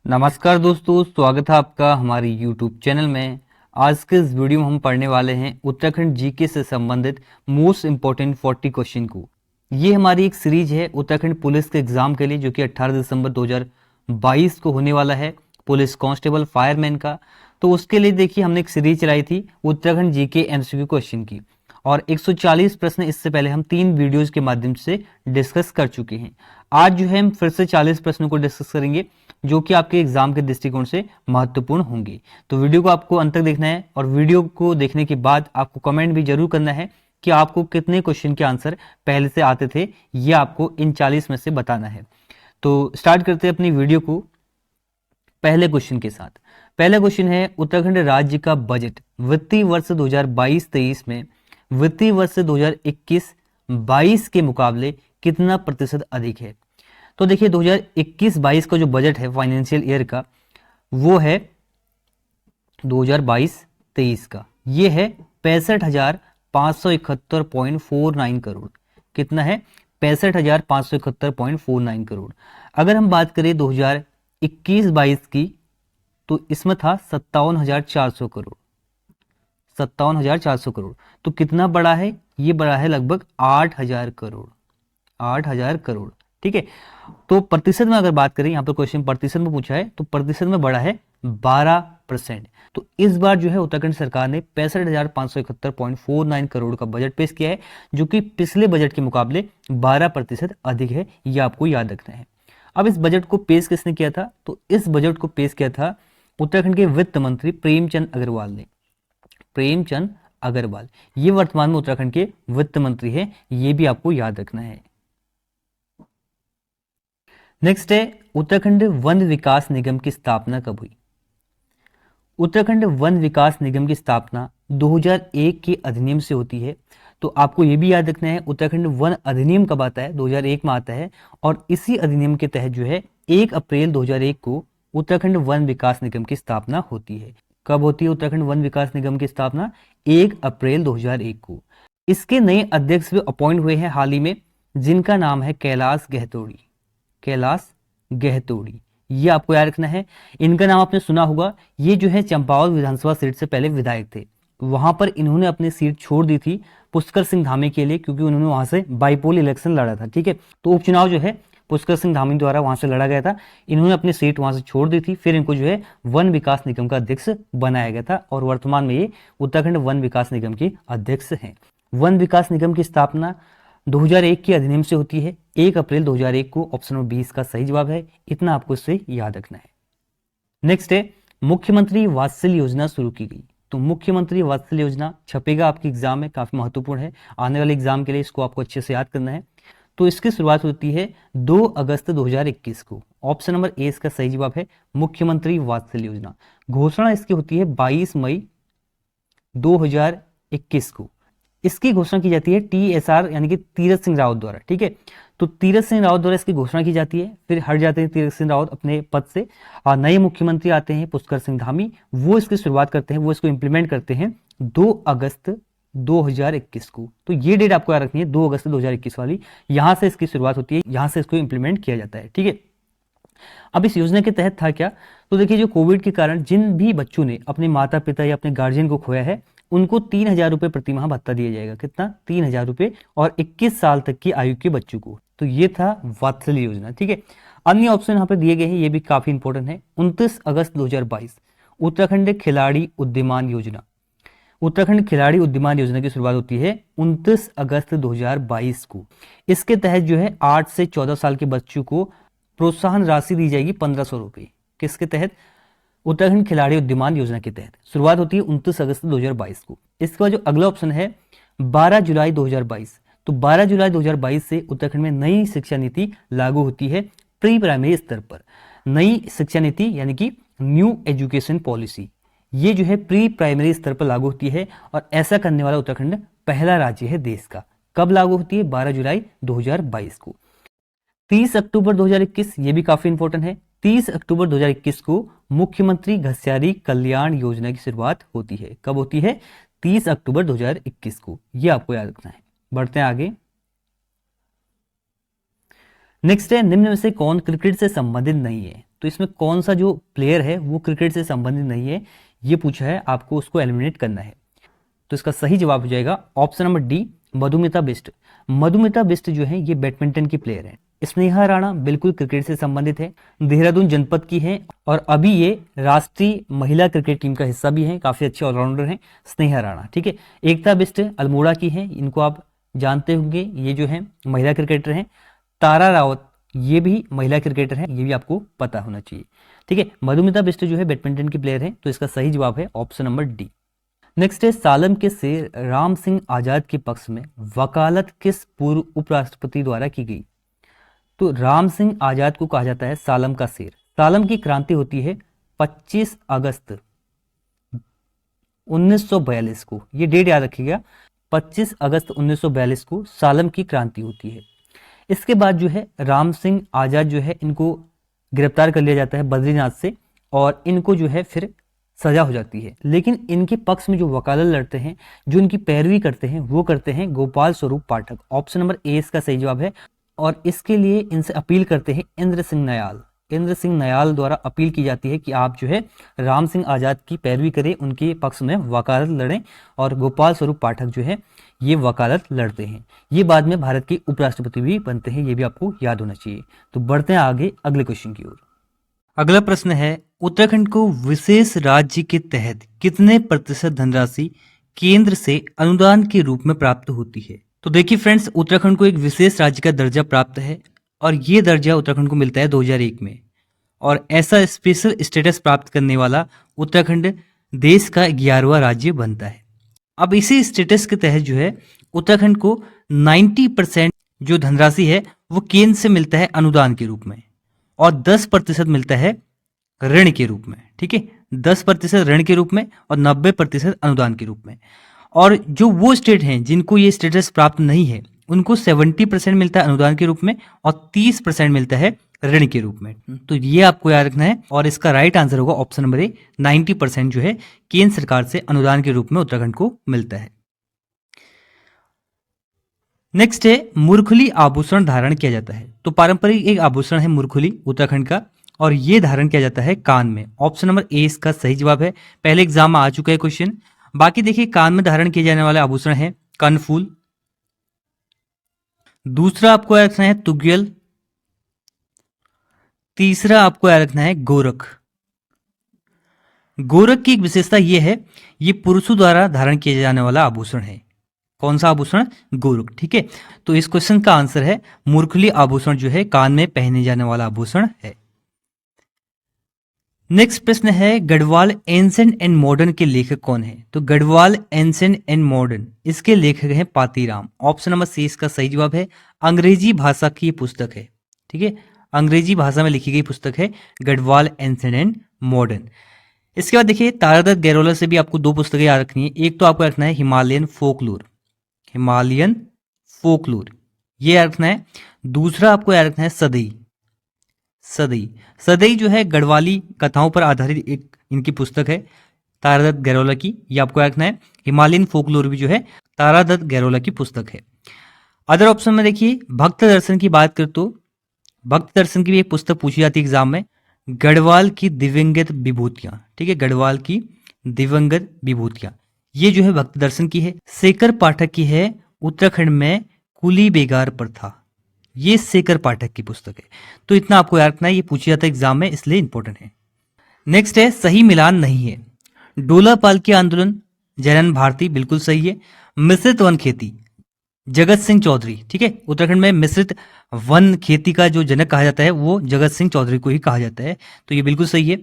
नमस्कार दोस्तों, स्वागत है आपका हमारे YouTube चैनल में। आज के इस वीडियो में हम पढ़ने वाले हैं उत्तराखंड जीके से संबंधित मोस्ट इम्पोर्टेंट 40 क्वेश्चन को। ये हमारी एक सीरीज है उत्तराखंड पुलिस के एग्जाम के लिए, जो कि 18 दिसंबर 2022 को होने वाला है, पुलिस कांस्टेबल फायरमैन का। तो उसके लिए देखिए हमने एक सीरीज चलाई थी उत्तराखंड जीके एमसीक्यू क्वेश्चन की, और 140 प्रश्न इससे पहले हम 3 वीडियोज के माध्यम से डिस्कस कर चुके हैं। आज जो है हम फिर से 40 प्रश्नों को डिस्कस करेंगे, जो कि आपके एग्जाम के दृष्टिकोण से महत्वपूर्ण होंगे। तो वीडियो को आपको अंत तक देखना है, और वीडियो को देखने के बाद आपको कमेंट भी जरूर करना है कि आपको कितने क्वेश्चन के आंसर पहले से आते थे, ये आपको इन 40 में से बताना है। तो स्टार्ट करते हैं अपनी वीडियो को पहले क्वेश्चन के साथ। पहला क्वेश्चन है, उत्तराखंड राज्य का बजट वित्तीय वर्ष 2022-23 में वित्तीय वर्ष 2021-22 के मुकाबले कितना प्रतिशत अधिक है? तो देखिए 2021-22 का जो बजट है फाइनेंशियल ईयर का, वो है 2022-23 का, ये है 65,571.49 करोड़। कितना है? 65,571.49 करोड़। अगर हम बात करें 2021-22 की, तो इसमें था 57,400 करोड़। 57,400 करोड़। तो कितना बड़ा है? ये बड़ा है लगभग 8,000 करोड़। 8,000 करोड़, ठीक है। तो प्रतिशत में अगर बात करें, यहाँ पर क्वेश्चन प्रतिशत में पूछा है, तो प्रतिशत में बड़ा है 12%। तो इस बार जो है उत्तराखंड सरकार ने 65,571.49 करोड़ का बजट पेश किया है, जो कि पिछले बजट के मुकाबले 12% अधिक है। ये आपको याद रखना है। अब इस बजट को पेश किसने किया था? तो इस बजट को पेश किया था उत्तराखंड के वित्त मंत्री प्रेमचंद अग्रवाल ने। प्रेमचंद अग्रवाल, ये वर्तमान में उत्तराखंड के वित्त मंत्री हैं, ये भी आपको याद रखना है। नेक्स्ट है, उत्तराखंड वन विकास निगम की स्थापना कब हुई? उत्तराखंड वन विकास निगम की स्थापना 2001 के अधिनियम से होती है। तो आपको यह भी याद रखना है, उत्तराखंड वन अधिनियम कब आता है? 2001 में आता है। और इसी अधिनियम के तहत जो है 1 अप्रैल 2001 को उत्तराखंड वन विकास निगम की स्थापना होती है। कब होती है उत्तराखंड वन विकास निगम की स्थापना? 1 अप्रैल 2001 को। इसके नए अध्यक्ष भी अपॉइंट हुए हैं हाल ही में, जिनका नाम है कैलाश गहतोड़ी। कैलाश गहतोड़ी, ये आपको याद रखना है। इनका नाम आपने सुना होगा। ये जो है चंपावत विधानसभा सीट से पहले विधायक थे। वहां पर इन्होंने अपनी सीट छोड़ दी थी पुष्कर सिंह धामी के लिए, क्योंकि उन्होंने वहां से बाईपोल इलेक्शन लड़ा था, ठीक है। तो उपचुनाव जो है पुष्कर सिंह धामी द्वारा वहां से लड़ा गया था। इन्होंने अपनी सीट वहां से छोड़ दी थी, फिर इनको जो है वन विकास निगम का अध्यक्ष बनाया गया था, और वर्तमान में ये उत्तराखंड वन विकास निगम के अध्यक्ष हैं। वन विकास निगम की स्थापना 2001 के अधिनियम से होती है, 1 अप्रैल 2001 को। ऑप्शन नंबर 20 का सही जवाब है। इतना आपको इससे याद रखना है। नेक्स्ट है, मुख्यमंत्री वात्सल्य योजना शुरू की गई। तो मुख्यमंत्री वात्सल्य योजना छपेगा आपके एग्जाम में, काफी महत्वपूर्ण है आने वाले एग्जाम के लिए, इसको आपको अच्छे से याद करना है। तो इसकी शुरुआत होती है 2 अगस्त 2021 को। ऑप्शन नंबर ए इसका सही जवाब है, मुख्यमंत्री वात्सल्य योजना। घोषणा इसकी होती है 22 मई 2021 को। इसकी घोषणा की जाती है TSR यानी कि तीरथ सिंह रावत द्वारा, ठीक है। तो तीरथ सिंह रावत द्वारा इसकी घोषणा की जाती है, फिर हट जाते हैं तीरथ सिंह रावत अपने पद से, और नए मुख्यमंत्री आते हैं पुष्कर सिंह धामी। वो इसकी शुरुआत करते हैं, वो इसको इंप्लीमेंट करते हैं 2 अगस्त 2021 को। तो ये डेट आपको याद रखनी है, 2 अगस्त 2021 वाली। यहां से इसकी शुरुआत होती है, यहां से इसको इंप्लीमेंट किया जाता है, ठीक है। अब इस योजना के तहत था क्या? तो देखिए, जो कोविड के कारण जिन भी बच्चों ने अपने माता पिता या अपने गार्जियन को खोया है, उनको 3,000 रुपए प्रति माह भत्ता दिया जाएगा। कितना? 3,000 रुपए, और 21 साल तक की आयु के बच्चों को। तो ये था वात्सल्य योजना, ठीक है। अन्य ऑप्शन यहाँ पे दिए गए हैं, ये भी काफी इंपॉर्टेंट है। 29 अगस्त 2022 उत्तराखंड खिलाड़ी उद्यमान योजना। उत्तराखंड खिलाड़ी उद्यमान योजना की शुरुआत होती है 29 अगस्त 2022 को। इसके तहत जो है 8 से 14 साल के बच्चों को प्रोत्साहन राशि दी जाएगी 1,500 रुपए। किसके तहत? उत्तराखंड खिलाड़ी उद्यमान योजना के तहत। शुरुआत होती है 29 अगस्त 2022 को। इसके बाद जो अगला ऑप्शन है 12 जुलाई 2022। तो 12 जुलाई 2022 से उत्तराखंड में नई शिक्षा नीति लागू होती है प्री प्राइमरी स्तर पर। नई शिक्षा नीति यानी कि न्यू एजुकेशन पॉलिसी, ये जो है प्री प्राइमरी स्तर पर लागू होती है, और ऐसा करने वाला उत्तराखंड पहला राज्य है देश का। कब लागू होती है? 12 जुलाई 2022 को। 30 अक्टूबर 2021, ये भी काफी इंपॉर्टेंट है। 30 अक्टूबर 2021 को मुख्यमंत्री घस्यारी कल्याण योजना की शुरुआत होती है। कब होती है? 30 अक्टूबर 2021 को। ये आपको याद रखना है। बढ़ते हैं आगे। नेक्स्ट है, निम्न में से कौन क्रिकेट से संबंधित नहीं है? तो इसमें कौन सा जो प्लेयर है वो क्रिकेट से संबंधित नहीं है, ये पूछा है, आपको उसको एलिमिनेट करना है। तो इसका सही जवाब हो जाएगा option number D, Madhumita Bisht. Madhumita Bisht जो है ये बैडमिंटन की प्लेयर है। स्नेहा राणा बिल्कुल क्रिकेट से संबंधित है, देहरादून जनपद की है और अभी ये राष्ट्रीय महिला क्रिकेट टीम का हिस्सा भी है, काफी अच्छे ऑलराउंडर हैं स्नेहा राणा, ठीक है। एकता बिष्ट अल्मोड़ा की है, इनको आप जानते होंगे, ये जो है महिला क्रिकेटर हैं। तारा रावत ये भी महिला क्रिकेटर है, ये भी आपको पता होना चाहिए, ठीक है। मधुमिता बिष्ट जो है बैडमिंटन की प्लेयर है, तो इसका सही जवाब है ऑप्शन नंबर डी। नेक्स्ट है सालम के शेर राम सिंह आजाद के पक्ष में वकालत किस पूर्व उपराष्ट्रपति द्वारा की गई? तो राम सिंह आजाद को कहा जाता है सालम का शेर। सालम की क्रांति होती है 25 अगस्त 1942 को, ये डेट याद रखिएगा, 25 अगस्त 1942 को सालम की क्रांति होती है। इसके बाद जो है राम सिंह आजाद जो है इनको गिरफ्तार कर लिया जाता है बद्रीनाथ से और इनको जो है फिर सजा हो जाती है। लेकिन इनके पक्ष में जो वकालत लड़ते हैं, जो इनकी पैरवी करते हैं, वो करते हैं गोपाल स्वरूप पाठक। ऑप्शन नंबर ए इसका सही जवाब है और इसके लिए इनसे अपील करते हैं इंद्र सिंह नयाल। इंद्र सिंह नयाल द्वारा अपील की जाती है कि आप जो है राम सिंह आजाद की पैरवी करें, उनके पक्ष में वकालत लड़ें और गोपाल स्वरूप पाठक जो है ये वकालत लड़ते हैं। ये बाद में भारत के उपराष्ट्रपति भी बनते हैं, ये भी आपको याद होना चाहिए। तो बढ़ते हैं आगे अगले क्वेश्चन की ओर। अगला प्रश्न है उत्तराखंड को विशेष राज्य के तहत कितने प्रतिशत धनराशि केंद्र से अनुदान के रूप में प्राप्त होती है? तो देखिए फ्रेंड्स, उत्तराखंड को एक विशेष राज्य का दर्जा प्राप्त है और ये दर्जा उत्तराखंड को मिलता है 2001 में और ऐसा स्पेशल स्टेटस प्राप्त करने वाला उत्तराखंड देश का 11वां राज्य बनता है। अब इसी स्टेटस के तहत जो है उत्तराखंड को 90% जो धनराशि है वो केंद्र से मिलता है अनुदान के रूप में और 10% मिलता है ऋण के रूप में, ठीक है। 10% ऋण के रूप में और 90% अनुदान के रूप में। और जो वो स्टेट हैं जिनको ये स्टेटस प्राप्त नहीं है उनको 70% मिलता है अनुदान के रूप में और 30% मिलता है ऋण के रूप में। तो ये आपको याद रखना है और इसका राइट आंसर होगा ऑप्शन नंबर ए, 90% जो है केंद्र सरकार से अनुदान के रूप में उत्तराखंड को मिलता है। नेक्स्ट है मुरखुली आभूषण धारण किया जाता है। तो पारंपरिक एक आभूषण है मुरखुली उत्तराखंड का और ये धारण किया जाता है कान में। ऑप्शन नंबर ए इसका सही जवाब है। पहले एग्जाम में आ चुका है क्वेश्चन। बाकी देखिए कान में धारण किए जाने वाले आभूषण है कनफूल, दूसरा आपको याद रखना है तुग्यल, तीसरा आपको याद रखना है गोरख। गोरख की एक विशेषता यह है ये पुरुषों द्वारा धारण किया जाने वाला आभूषण है। कौन सा आभूषण? गोरख, ठीक है। तो इस क्वेश्चन का आंसर है मुरखुली आभूषण जो है कान में पहने जाने वाला आभूषण है। नेक्स्ट प्रश्न है गढ़वाल एंसेंट एंड मॉडर्न के लेखक कौन है? तो गढ़वाल एंसेंट एंड मॉडर्न इसके लेखक हैं पातीराम। ऑप्शन नंबर सी इसका सही जवाब है। अंग्रेजी भाषा की पुस्तक है, ठीक है, अंग्रेजी भाषा में लिखी गई पुस्तक है गढ़वाल एंसेंट एंड मॉडर्न। इसके बाद देखिए तारादत्त गैरोला से भी आपको दो पुस्तकें याद रखनी है। एक तो आपको रखना है हिमालयन फोकलोर, हिमालयन फोकलोर ये याद रखना है। दूसरा आपको याद रखना है सदई, सदई। सदई जो है गढ़वाली कथाओं पर आधारित एक इनकी पुस्तक है तारादत्त गैरोला की, ये आपको याद रखना है। हिमालयन फोकलोर भी जो है तारादत्त गैरोला की पुस्तक है। अदर ऑप्शन में देखिए भक्त दर्शन की बात कर तो भक्त दर्शन की भी एक पुस्तक पूछी जाती है एग्जाम में, गढ़वाल की दिव्यंगत विभूतियां, ठीक है, गढ़वाल की दिव्यंगत विभूतियां ये जो है भक्त दर्शन की है। शेखर पाठक की है उत्तराखंड में कुली बेगार प्रथा, ये शेखर पाठक की पुस्तक है। तो इतना आपको याद रखना है, ये पूछा जाता है एग्जाम में इसलिए इंपॉर्टेंट है। नेक्स्ट है सही मिलान नहीं है। डोला पालकी आंदोलन जयनंद भारती बिल्कुल सही है। मिश्रित वन खेती जगत सिंह चौधरी, ठीक है, उत्तराखंड में मिश्रित वन खेती का जो जनक कहा जाता है वो जगत सिंह चौधरी को ही कहा जाता है, तो ये बिल्कुल सही है।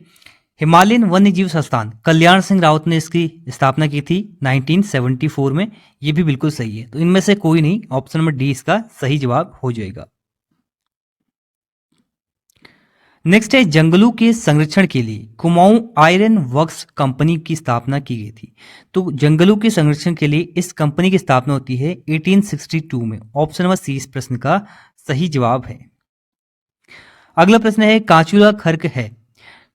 हिमालयन वन्य जीव संस्थान कल्याण सिंह रावत ने इसकी स्थापना की थी 1974 में, ये भी बिल्कुल सही है। तो इनमें से कोई नहीं, ऑप्शन नंबर डी इसका सही जवाब हो जाएगा। नेक्स्ट है जंगलों के संरक्षण के लिए कुमाऊं आयरन वर्क्स कंपनी की स्थापना की गई थी। तो जंगलों के संरक्षण के लिए इस कंपनी की स्थापना होती है 1862 में। ऑप्शन नंबर सी इस प्रश्न का सही जवाब है। अगला प्रश्न है कांचुला खर्क है।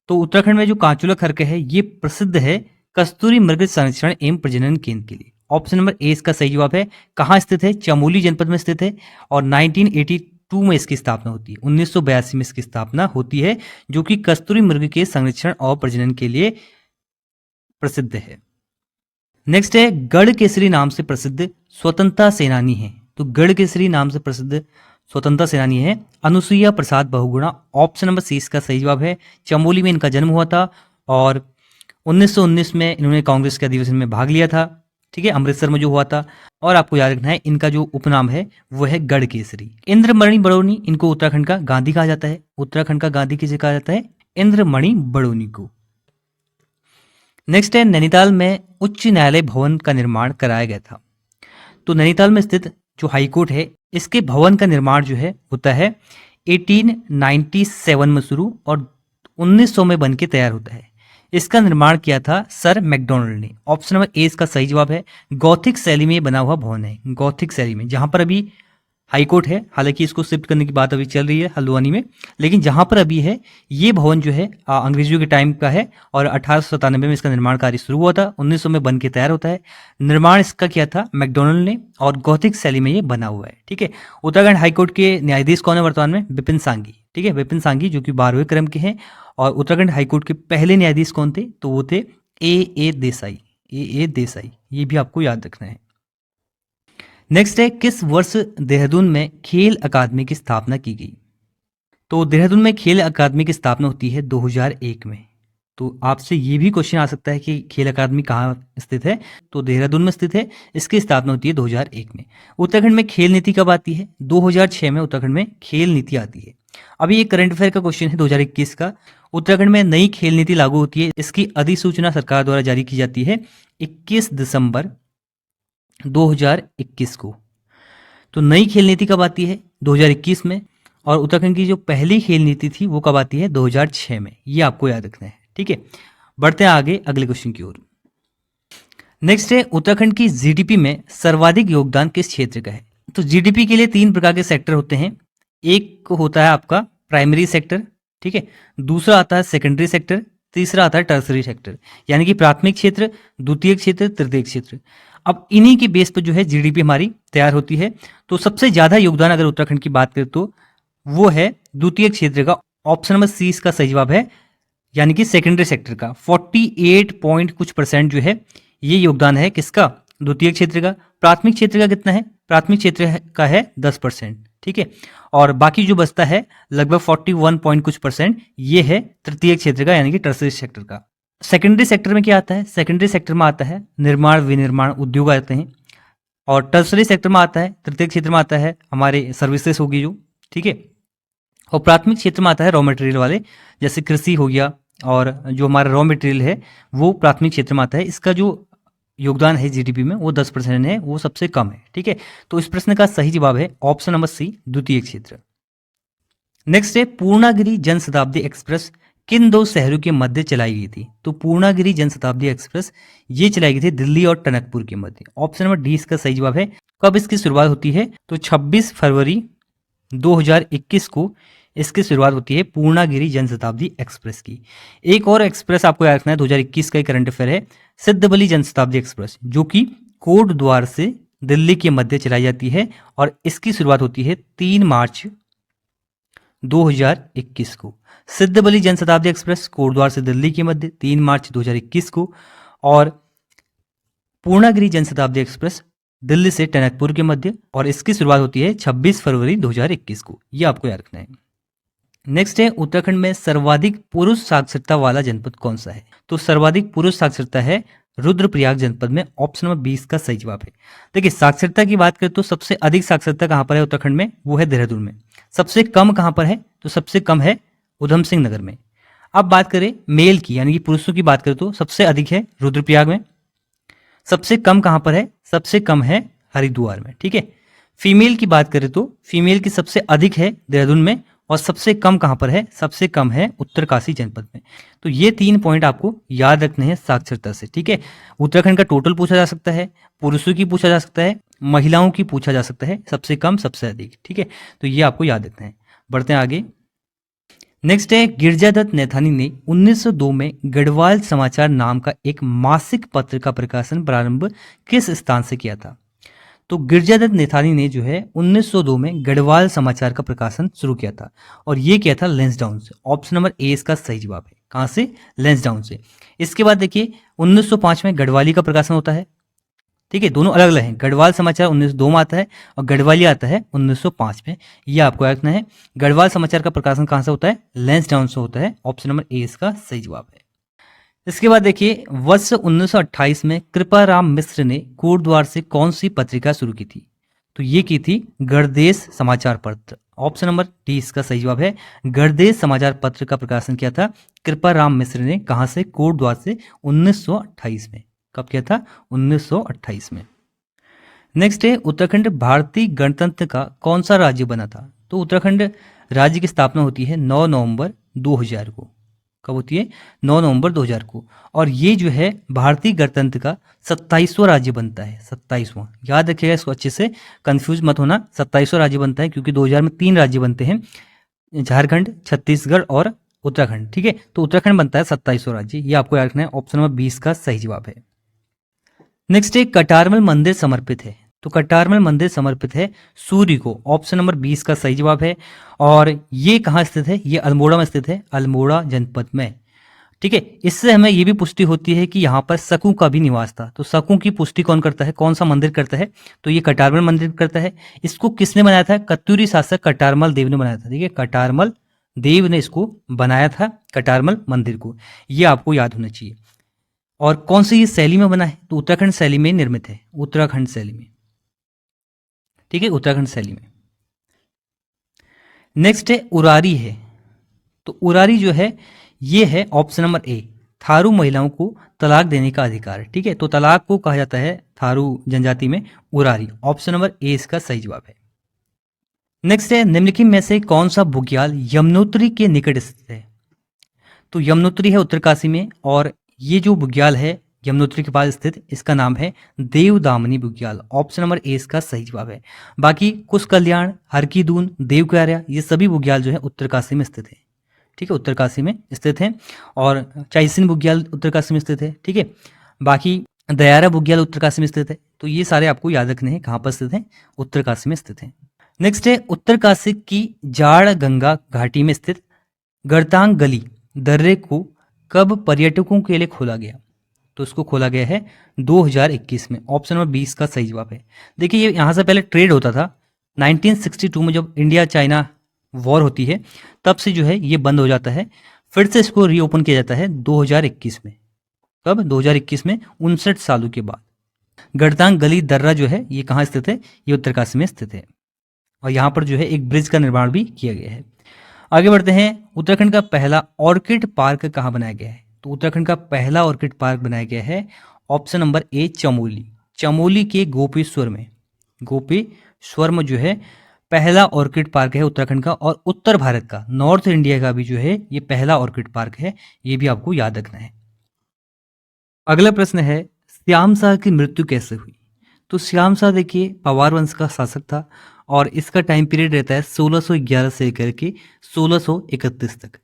तो उत्तराखंड में जो कांचुला खर्क है ये प्रसिद्ध है कस्तूरी मृग संरक्षण एवं प्रजनन केंद्र के लिए। ऑप्शन नंबर ए इसका सही जवाब है। कहाँ स्थित है? चमोली जनपद में स्थित है और 1982 1982 में इसकी स्थापना होती है, 1982 में इसकी स्थापना होती है, जो कि कस्तूरी मृग के संरक्षण और प्रजनन के लिए प्रसिद्ध है। नेक्स्ट है गढ़ केसरी नाम से प्रसिद्ध स्वतंत्रता सेनानी है। तो गढ़ केसरी नाम से प्रसिद्ध स्वतंत्रता सेनानी है अनुसुईया प्रसाद बहुगुणा। ऑप्शन नंबर सी इसका सही जवाब है। चमोली में इनका जन्म हुआ था और 1919 में इन्होंने कांग्रेस के अधिवेशन में भाग लिया था, ठीक है, अमृतसर में जो हुआ था। और आपको याद रखना है इनका जो उपनाम है वो है गढ़ केसरी। इंद्रमणि बड़ौनी, इनको उत्तराखंड का गांधी कहा जाता है। उत्तराखंड का गांधी किसे कहा जाता है? इंद्रमणि बड़ौनी को। नेक्स्ट है नैनीताल में उच्च न्यायालय भवन का निर्माण कराया गया था। तो नैनीताल में स्थित जो हाईकोर्ट है इसके भवन का निर्माण जो है होता है 1897 में शुरू और 1900 में बन के तैयार होता है। इसका निर्माण किया था सर मैकडोनल्ड ने। ऑप्शन नंबर ए इसका सही जवाब है। गॉथिक शैली में बना हुआ भवन है, गॉथिक शैली में, जहां पर अभी हाईकोर्ट है। हालांकि इसको शिफ्ट करने की बात अभी चल रही है हल्द्वानी में, लेकिन जहां पर अभी है ये भवन जो है अंग्रेजों के टाइम का है और 1897 में इसका निर्माण कार्य शुरू हुआ था, 1900 में बन के तैयार होता है। निर्माण इसका किया था मैकडोनल्ड ने और गॉथिक शैली में ये बना हुआ है, ठीक है। उत्तराखंड हाईकोर्ट के न्यायाधीश कौन है वर्तमान में? विपिन सांघी, ठीक है, विपिन सांघी जो कि 12वें क्रम के हैं। और उत्तराखंड हाईकोर्ट के पहले न्यायाधीश कौन थे? तो वो थे ए देसाई, ए देसाई, ये भी आपको याद रखना है। नेक्स्ट है किस वर्ष देहरादून में खेल अकादमी की स्थापना की गई? तो देहरादून में खेल अकादमी की स्थापना होती है 2001 में। तो आपसे ये भी क्वेश्चन आ सकता है कि खेल अकादमी कहाँ स्थित है? तो देहरादून में स्थित है। इसकी स्थापना होती है 2001 में। उत्तराखंड में खेल नीति कब आती है? 2006 में उत्तराखंड में खेल नीति आती है। अभी ये करंट अफेयर का क्वेश्चन है 2021 का। उत्तराखंड में नई खेल नीति लागू होती है। इसकी अधिसूचना सरकार द्वारा जारी की जाती है 21 दिसंबर 2021 को। तो नई खेल नीति कब आती है? 2021 में। और उत्तराखंड की जो पहली खेल नीति थी वो कब आती है? 2006 में। ये आपको याद रखना है, ठीक है। बढ़ते हैं आगे अगले क्वेश्चन की ओर। नेक्स्ट है उत्तराखंड की जीडीपी में सर्वाधिक योगदान किस क्षेत्र का है? तो जीडीपी के लिए 3 प्रकार के सेक्टर होते हैं। एक होता है आपका प्राइमरी सेक्टर, ठीक है, दूसरा आता है सेकेंडरी सेक्टर, तीसरा आता है टर्सरी सेक्टर, यानी कि प्राथमिक क्षेत्र, द्वितीय क्षेत्र, तृतीय क्षेत्र। अब इन्हीं के बेस पर जो है जीडीपी हमारी तैयार होती है। तो सबसे ज्यादा योगदान अगर उत्तराखंड की बात करें तो वो है द्वितीय क्षेत्र का। ऑप्शन नंबर सी इसका सही जवाब है, यानी कि सेकेंडरी सेक्टर का 48 पॉइंट कुछ % जो है ये योगदान है किसका? द्वितीय क्षेत्र का। प्राथमिक क्षेत्र का कितना है? प्राथमिक क्षेत्र का है 10%, ठीक है। और बाकी जो बचता है लगभग 41 पॉइंट कुछ % ये है तृतीय क्षेत्र का, यानी कि टर्सरी सेक्टर का। सेकेंडरी सेक्टर में क्या आता है? सेकेंडरी सेक्टर में आता है निर्माण विनिर्माण उद्योग आते हैं। और टर्सरी सेक्टर में आता है, तृतीय क्षेत्र में आता है हमारे सर्विसेज होगी जो, ठीक है। और प्राथमिक क्षेत्र में आता है रॉ मटेरियल वाले, जैसे कृषि हो गया, और जो हमारा रॉ मटेरियल है वो प्राथमिक क्षेत्र में आता है। इसका जो योगदान है जीडीपी में वो 10% है, वो सबसे कम है, ठीक है। तो इस प्रश्न का सही जवाब है ऑप्शन नंबर सी द्वितीय क्षेत्र। नेक्स्ट है पूर्णागिरि जनशताब्दी एक्सप्रेस किन 2 शहरों के मध्य चलाई गई थी? तो पूर्णागिरि जनशताब्दी एक्सप्रेस ये चलाई गई थी दिल्ली और टनकपुर के मध्य। ऑप्शन नंबर डी इसका सही जवाब है। कब इसकी शुरुआत होती है? तो 26 फरवरी 2021 को इसकी शुरुआत होती है पूर्णागिरि जनशताब्दी एक्सप्रेस की। एक और एक्सप्रेस आपको याद रखना है 2021 का करंट अफेयर है, सिद्धबली जनशताब्दी एक्सप्रेस, जो कि कोट द्वार से दिल्ली के मध्य चलाई जाती है और इसकी शुरुआत होती है 3 मार्च 2021 को। सिद्धबली जनशताब्दी एक्सप्रेस कोटद्वार से दिल्ली के मध्य 3 मार्च 2021 को, और पूर्णागिरि जनशताब्दी एक्सप्रेस दिल्ली से टनकपुर के मध्य, और इसकी शुरुआत होती है 26 फरवरी 2021 को। यह आपको याद रखना है। नेक्स्ट है उत्तराखंड में सर्वाधिक पुरुष साक्षरता वाला जनपद कौन सा है? तो सर्वाधिक पुरुष साक्षरता है रुद्रप्रयाग जनपद में। ऑप्शन नंबर 20 का सही जवाब है। देखिए साक्षरता की बात करें तो सबसे अधिक साक्षरता कहां पर है उत्तराखंड में? वो है देहरादून में। सबसे कम कहां पर है? तो सबसे कम है उधम सिंह नगर में। अब बात करें मेल की, यानी कि पुरुषों की बात करें तो सबसे अधिक है रुद्रप्रयाग में। सबसे कम कहां पर है? सबसे कम है हरिद्वार में, ठीक है। फीमेल की बात करें तो फीमेल की सबसे अधिक है देहरादून में, और सबसे कम कहां पर है? सबसे कम है उत्तरकाशी जनपद में। तो ये 3 पॉइंट आपको याद रखने हैं साक्षरता से, ठीक है। उत्तराखंड का टोटल पूछा जा सकता है, पुरुषों की पूछा जा सकता है, महिलाओं की पूछा जा सकता है, सबसे कम सबसे अधिक, ठीक है। तो ये आपको याद रखना है। बढ़ते हैं आगे। नेक्स्ट है गिरजादत्त नैथानी ने 1902 में गढ़वाल समाचार नाम का एक मासिक पत्र का प्रकाशन प्रारंभ किस स्थान से किया था? तो गिरजादत्त नेथानी ने जो है 1902 में गढ़वाल समाचार का प्रकाशन शुरू किया था और ये किया था लैंसडाउन से। ऑप्शन नंबर ए इसका सही जवाब है। कहाँ से? लैंसडाउन से। इसके बाद देखिए 1905 में गढ़वाली का प्रकाशन होता है। ठीक है, दोनों अलग अलग हैं। गढ़वाल समाचार 1902 में आता है और गढ़वाली आता है 1905 में। ये आपको याद रखना है। गढ़वाल समाचार का प्रकाशन कहाँ से होता है? लैंसडाउन से होता है। ऑप्शन नंबर ए इसका सही जवाब है। इसके बाद देखिए वर्ष 1928 में कृपाराम मिश्र ने कोटद्वार से कौन सी पत्रिका शुरू की थी? तो ये की थी गणदेश समाचार पत्र। ऑप्शन नंबर डी इसका सही जवाब है। गणदेश समाचार पत्र का प्रकाशन किया था कृपाराम मिश्र ने। कहाँ से? कोटद्वार से 1928 में। कब किया था? 1928 में। नेक्स्ट है उत्तराखंड भारतीय गणतंत्र का कौन सा राज्य बना था? तो उत्तराखंड राज्य की स्थापना होती है 9 नवंबर 2000 को। कब होती है? 9 नवंबर 2000 को। और ये जो है भारतीय गणतंत्र का 27वां राज्य बनता है। 27वां, याद रखिएगा इसको अच्छे से, कंफ्यूज मत होना। 27वां राज्य बनता है क्योंकि 2000 में 3 राज्य बनते हैं, झारखंड, छत्तीसगढ़ और उत्तराखंड। ठीक है, तो उत्तराखंड बनता है 27वां राज्य। ये आपको याद रखना है। ऑप्शन नंबर 20 का सही जवाब है। नेक्स्ट है कटारमल मंदिर समर्पित है। तो कटारमल मंदिर समर्पित है सूर्य को। ऑप्शन नंबर 20 का सही जवाब है। और ये कहाँ स्थित है? ये अल्मोड़ा में स्थित है, अल्मोड़ा जनपद में। ठीक है, इससे हमें ये भी पुष्टि होती है कि यहाँ पर शकु का भी निवास था। तो शकु की पुष्टि कौन करता है? कौन सा मंदिर करता है? तो ये कटारमल मंदिर करता है। इसको किसने बनाया था? कत्यूरी शासक कटारमल देव ने बनाया था। ठीक है, कटारमल देव ने इसको बनाया था, कटारमल मंदिर को। ये आपको याद होना चाहिए। और कौन सी ये शैली में बना है? तो उत्तराखंड शैली में निर्मित है, उत्तराखंड शैली में। ठीक है, उत्तराखंड शैली में। नेक्स्ट है उरारी है। तो उरारी जो है ये है ऑप्शन नंबर ए, थारू महिलाओं को तलाक देने का अधिकार। ठीक है, तो तलाक को कहा जाता है थारू जनजाति में उरारी। ऑप्शन नंबर ए इसका सही जवाब है। नेक्स्ट है निम्नलिखित में से कौन सा बुग्याल यमुनोत्री के निकट स्थित है? तो यमुनोत्री है उत्तरकाशी में, और ये जो बुग्याल है यमुनोत्री के पास स्थित, इसका नाम है देवदामनी बुग्याल। ऑप्शन नंबर ए इसका सही जवाब है। बाकी कुश कल्याण, हरकीदून, देवक्यारा, ये सभी बुग्याल जो है उत्तरकाशी में स्थित है। ठीक है, उत्तरकाशी में स्थित है। और चाइसिन बुग्याल उत्तरकाशी में स्थित है। ठीक है, बाकी दयारा बुग्याल उत्तरकाशी में स्थित है। तो ये सारे आपको याद रखने हैं, कहाँ पर स्थित है? उत्तरकाशी में स्थित है। नेक्स्ट है उत्तरकाशी की जाड़ गंगा घाटी में स्थित गड़तांग गली दर्रे को कब पर्यटकों के लिए खोला गया? तो इसको खोला गया है 2021 में। ऑप्शन नंबर 20 का सही जवाब है। देखिए ये यहाँ से पहले ट्रेड होता था 1962 में, जब इंडिया चाइना वॉर होती है तब से जो है ये बंद हो जाता है। फिर से इसको रीओपन किया जाता है 2021 में। कब? 2021 में, 59 सालों के बाद। गड़तांग गली दर्रा जो है ये कहाँ स्थित है? ये उत्तरकाशी में स्थित है। और यहाँ पर जो है एक ब्रिज का निर्माण भी किया गया है। आगे बढ़ते हैं। उत्तराखंड का पहला ऑर्किड पार्क कहाँ बनाया गया है? तो उत्तराखंड का पहला ऑर्किड पार्क बनाया गया है option number A, Chamoli. Chamoli के गोपेश्वर में, गोपेश्वर में जो है पहला ऑर्किड पार्क है उत्तराखंड का, और उत्तर भारत का, नॉर्थ इंडिया का भी जो है ये पहला ऑर्किड पार्क है। ये भी आपको याद रखना है। अगला प्रश्न है श्याम शाह की मृत्यु कैसे हुई? तो श्याम शाह देखिए पवार वंश का शासक था और इसका टाइम पीरियड रहता है 1611 से लेकर के 1631 तक।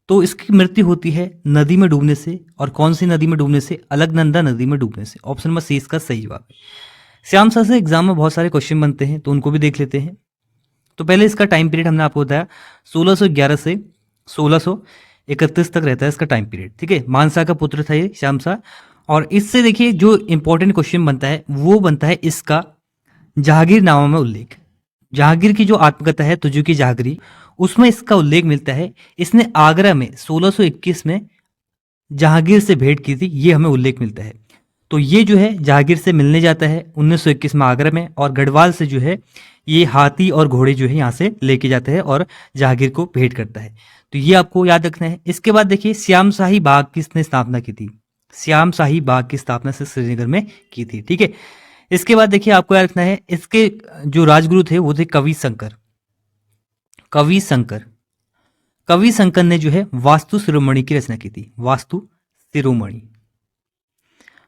तो इसकी मृत्यु होती है नदी में डूबने से। और कौन सी नदी में डूबने से? अलकनंदा नदी में डूबने से। ऑप्शन नंबर सी इसका सही जवाब है। श्याम शाह से एग्जाम में बहुत सारे क्वेश्चन बनते हैं तो उनको भी देख लेते हैं। तो पहले इसका टाइम पीरियड हमने आपको बताया 1611 से 1631 तक रहता है इसका टाइम पीरियड। ठीक है, मानसा का पुत्र था ये श्याम शाह। और इससे देखिए जो इंपॉर्टेंट क्वेश्चन बनता है वो बनता है इसका जहांगीरनामा में उल्लेख। जहांगीर की जो आत्मकथा है तुझू की जहांगीरी, उसमें इसका उल्लेख मिलता है। इसने आगरा में 1621 में जहांगीर से भेंट की थी, ये हमें उल्लेख मिलता है। तो ये जो है जहांगीर से मिलने जाता है 1921 में आगरा में, और गढ़वाल से जो है ये हाथी और घोड़े जो है यहाँ से लेके जाते हैं और जहांगीर को भेंट करता है। तो ये आपको याद रखना है। इसके बाद देखिए श्याम शाही बाग किसने स्थापना की थी? श्याम शाही बाग की स्थापना से श्रीनगर में की थी। ठीक है, इसके बाद देखिए आपको याद रखना है इसके जो राजगुरु थे वो थे कवि शंकर। कवि शंकर, कवि शंकर ने जो है वास्तु शिरोमणि की रचना की थी। वास्तु शिरोमणि,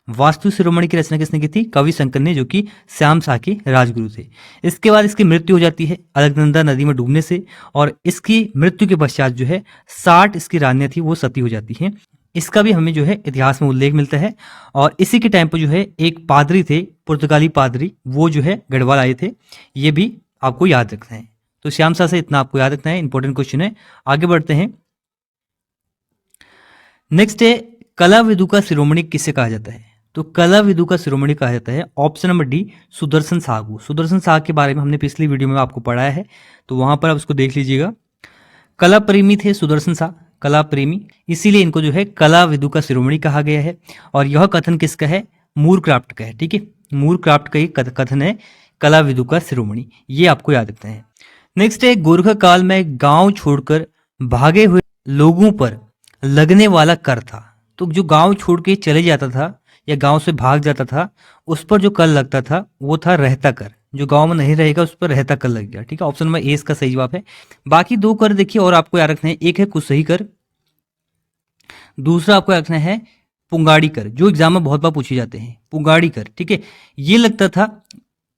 वास्तु शिरोमणि की रचना किसने की थी? कवि शंकर ने, जो कि श्याम शाह के राजगुरु थे। इसके बाद इसकी मृत्यु हो जाती है अलकनंदा नदी में डूबने से, और इसकी मृत्यु के पश्चात जो है 60 इसकी रानियां थी वो सती हो जाती हैं। इसका भी हमें जो है इतिहास में उल्लेख मिलता है। और इसी के टाइम पर जो है एक पादरी थे, पुर्तगाली पादरी, वो जो है गढ़वाल आए थे, ये भी आपको याद रखना है। तो श्याम शाह से इतना आपको याद रखना है, इंपॉर्टेंट क्वेश्चन है। आगे बढ़ते हैं। नेक्स्ट है कला विदु का शिरोमणि किसे कहा जाता है? तो कला विदु का शिरोमणि कहा जाता है option number D, Sudarshan Sahu. Sudarshan Sahu के बारे में हमने पिछली वीडियो में आपको पढ़ाया है, तो वहां पर आप उसको देख लीजिएगा। कला प्रेमी थे सुदर्शन शाह, कला प्रेमी, इसीलिए इनको जो है कला विदु का शिरोमणि कहा गया है। और यह कथन किसका है? मूरक्राफ्ट का है। ठीक है, मूरक्राफ्ट का ही कथन है कला विदु का शिरोमणि, ये आपको याद रखना है। नेक्स्ट है गोरखा काल में गांव छोड़कर भागे हुए लोगों पर लगने वाला कर था। तो जो गांव छोड़ के चले जाता था या गांव से भाग जाता था, उस पर जो कर लगता था वो था रहता कर। जो गांव में नहीं रहेगा उस पर रहता कर लग गया। ठीक है, ऑप्शन नंबर ए इसका सही जवाब है। बाकी दो कर देखिए और आपको याद रखना है, एक है कुसही कर, दूसरा आपको याद रखना है पुंगाड़ी कर, जो एग्जाम में बहुत बार पूछे जाते हैं, पुंगाड़ी कर। ठीक है, ये लगता था,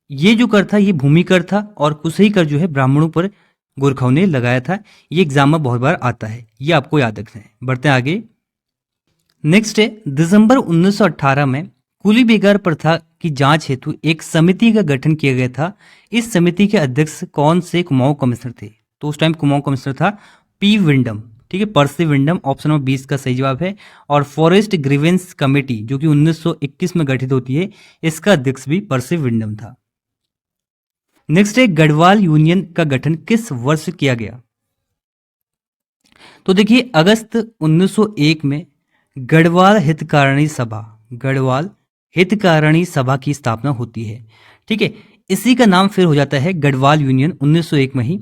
ये जो कर था ये भूमि कर था, और कुसही कर जो है ब्राह्मणों पर गोरखाओं ने लगाया था। ये एग्जाम में बहुत बार आता है, ये आपको याद रखना है। बढ़ते हैं आगे। नेक्स्ट है दिसंबर 1918 में कुली बेगार प्रथा की जांच हेतु एक समिति का गठन किया गया था। इस समिति के अध्यक्ष कौन से कुमाऊं कमिश्नर थे? तो उस टाइम कुमाऊं कमिश्नर था पी विंडम। ठीक है, पर्सी विंडम, ऑप्शन नंबर 20 का सही जवाब है। और फॉरेस्ट ग्रीवेंस कमेटी जो कि 1921 में गठित होती है, इसका अध्यक्ष भी पर्सी विंडम था। नेक्स्ट है गढ़वाल यूनियन का गठन किस वर्ष किया गया? तो देखिए अगस्त 1901 में गढ़वाल हितकारिणी सभा, गढ़वाल हितकारिणी सभा की स्थापना होती है। ठीक है, इसी का नाम फिर हो जाता है गढ़वाल यूनियन 1901 में ही।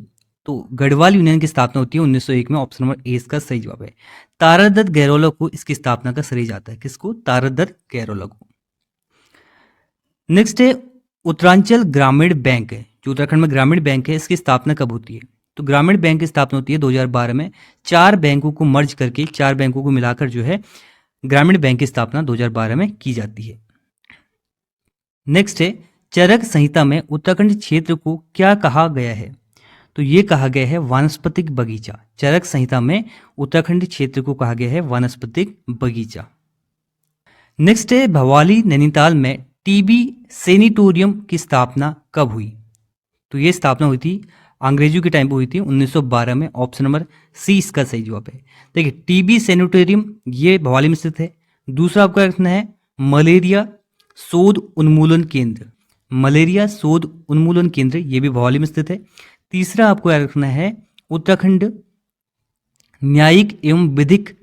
तो गढ़वाल यूनियन की स्थापना होती है 1901 में, ऑप्शन नंबर ए इसका सही जवाब है। तारादत्त गैरोला को इसकी स्थापना का श्रेय जाता है। किसको? तारादत्त गैरोला को। नेक्स्ट है उत्तरांचल ग्रामीण बैंक है, जो उत्तराखंड में ग्रामीण बैंक है, इसकी स्थापना कब होती है? तो ग्रामीण बैंक की स्थापना होती है 2012 में। 4 बैंकों को मर्ज करके, 4 बैंकों को मिलाकर जो है ग्रामीण बैंक की स्थापना 2012 में की जाती है। नेक्स्ट है चरक संहिता में उत्तराखंड क्षेत्र को क्या कहा गया है? तो ये कहा गया है वानस्पतिक बगीचा। चरक संहिता में उत्तराखंड क्षेत्र को कहा गया है वानस्पतिक बगीचा। नेक्स्ट है भवाली नैनीताल में टीबी सेनिटोरियम की स्थापना कब हुई? तो ये स्थापना हुई थी अंग्रेजों के टाइम पे हुई थी 1912 में, ऑप्शन नंबर सी इसका सही जवाब है। देखिए टीबी सेनिटोरियम ये भवाली में स्थित है। दूसरा आपको रखना है मलेरिया शोध उन्मूलन केंद्र, मलेरिया शोध उन्मूलन केंद्र ये भी भवाली में स्थित है। तीसरा आपको याद रखना है उत्तराखंड न्यायिक एवं विधिक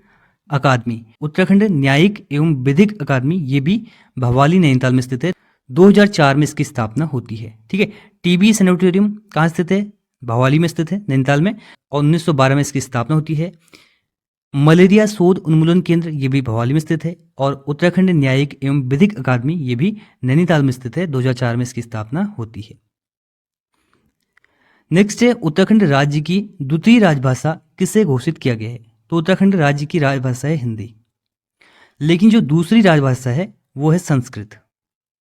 अकादमी, उत्तराखंड न्यायिक एवं विधिक अकादमी ये भी भवाली नैनीताल में स्थित है। 2004 में इसकी स्थापना होती है। ठीक है, टीबी सेनेटोरियम कहाँ स्थित है? भवाली में स्थित है, नैनीताल में, और 1912 में इसकी स्थापना होती है। मलेरिया शोध उन्मूलन केंद्र ये भी भवाली में स्थित है, और उत्तराखंड न्यायिक एवं विधिक अकादमी ये भी नैनीताल में स्थित है। 2004 में इसकी स्थापना होती है। नेक्स्ट है उत्तराखंड राज्य की द्वितीय राजभाषा किसे घोषित किया गया है? तो उत्तराखंड राज्य की राजभाषा है हिंदी, लेकिन जो दूसरी राजभाषा है वो है संस्कृत।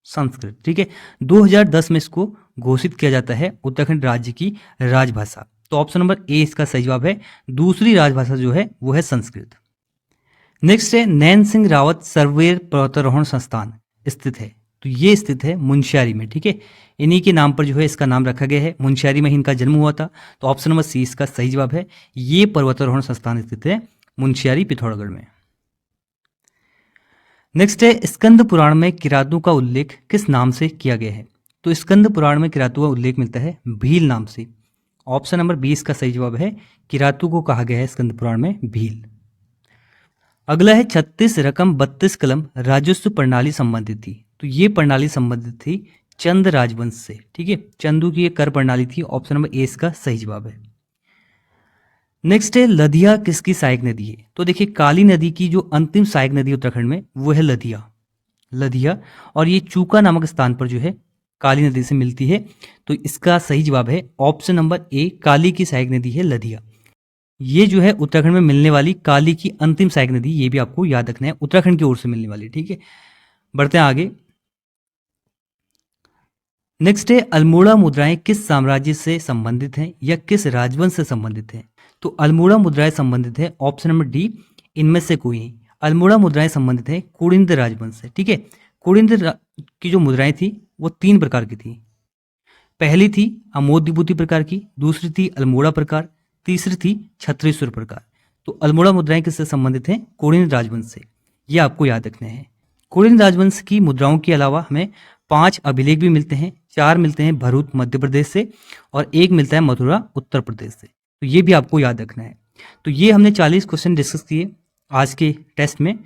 संस्कृत, ठीक है, 2010 में इसको घोषित किया जाता है उत्तराखंड राज्य की राजभाषा। तो ऑप्शन नंबर ए इसका सही जवाब है। दूसरी राजभाषा जो है वो है संस्कृत। नेक्स्ट है नैन सिंह रावत सर्वेयर पर्वतारोहण संस्थान स्थित है, तो ये स्थित है मुंशियारी में। ठीक है, इन्हीं के नाम पर जो है इसका नाम रखा गया है। मुंशियारी में ही इनका जन्म हुआ था, तो ऑप्शन नंबर सी इसका सही जवाब है। ये पर्वतारोहण संस्थान स्थित है मुंशियारी पिथौरागढ़ में। नेक्स्ट है स्कंद पुराण में किरातों का उल्लेख किस नाम से किया गया है? तो स्कंद पुराण में किरातों का उल्लेख मिलता है भील नाम से। ऑप्शन नंबर 20 का सही जवाब है। किरातों को कहा गया है स्कंद पुराण में भील। अगला है 36 रकम 32 कलम राजस्व प्रणाली संबंधित थी, तो ये प्रणाली संबंधित थी चंद राजवंश से। ठीक है, चंदू की एक कर प्रणाली थी। ऑप्शन नंबर ए इसका सही जवाब है। नेक्स्ट है लधिया किसकी सहायक नदी है? तो देखिए काली नदी की जो अंतिम सहायक नदी उत्तराखंड में वो है लधिया, लधिया, और ये चूका नामक स्थान पर जो है काली नदी से मिलती है। तो इसका सही जवाब है ऑप्शन नंबर ए, काली की सहायक नदी है लधिया। ये जो है उत्तराखंड में मिलने वाली काली की अंतिम सहायक नदी, ये भी आपको याद रखना है, उत्तराखंड की ओर से मिलने वाली। ठीक है, बढ़ते हैं आगे। नेक्स्ट है अल्मोड़ा मुद्राएं किस साम्राज्य से संबंधित हैं या किस राजवंश से संबंधित हैं? तो अल्मोड़ा मुद्राएं संबंधित है ऑप्शन नंबर डी, इनमें से कोई। अल्मोड़ा मुद्राएं संबंधित है कुड़िंद राजवंश से। ठीक है, की जो मुद्राएं थी वो 3 प्रकार की थी। पहली थी अमोद विभूति प्रकार की, दूसरी थी अल्मोड़ा प्रकार, तीसरी थी छत्रेश्वर प्रकार। तो अल्मोड़ा मुद्राएं किससे संबंधित हैं? कुड़िंद राजवंश से। ये आपको याद रखना है। कुड़िंद राजवंश की मुद्राओं के अलावा हमें 5 अभिलेख भी मिलते हैं। 4 मिलते हैं भरूच मध्य प्रदेश से और 1 मिलता है मथुरा उत्तर प्रदेश से। तो ये भी आपको याद रखना है। तो ये हमने 40 क्वेश्चन डिस्कस किए आज के टेस्ट में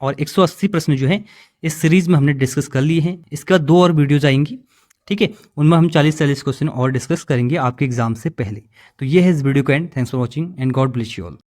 और 180 प्रश्न जो है इस सीरीज में हमने डिस्कस कर लिए हैं। इसके बाद 2 और वीडियोज आएंगी। ठीक है, उनमें हम 40 क्वेश्चन और डिस्कस करेंगे आपके एग्जाम से पहले। तो ये है इस वीडियो का and. Thanks for watching and God bless you all.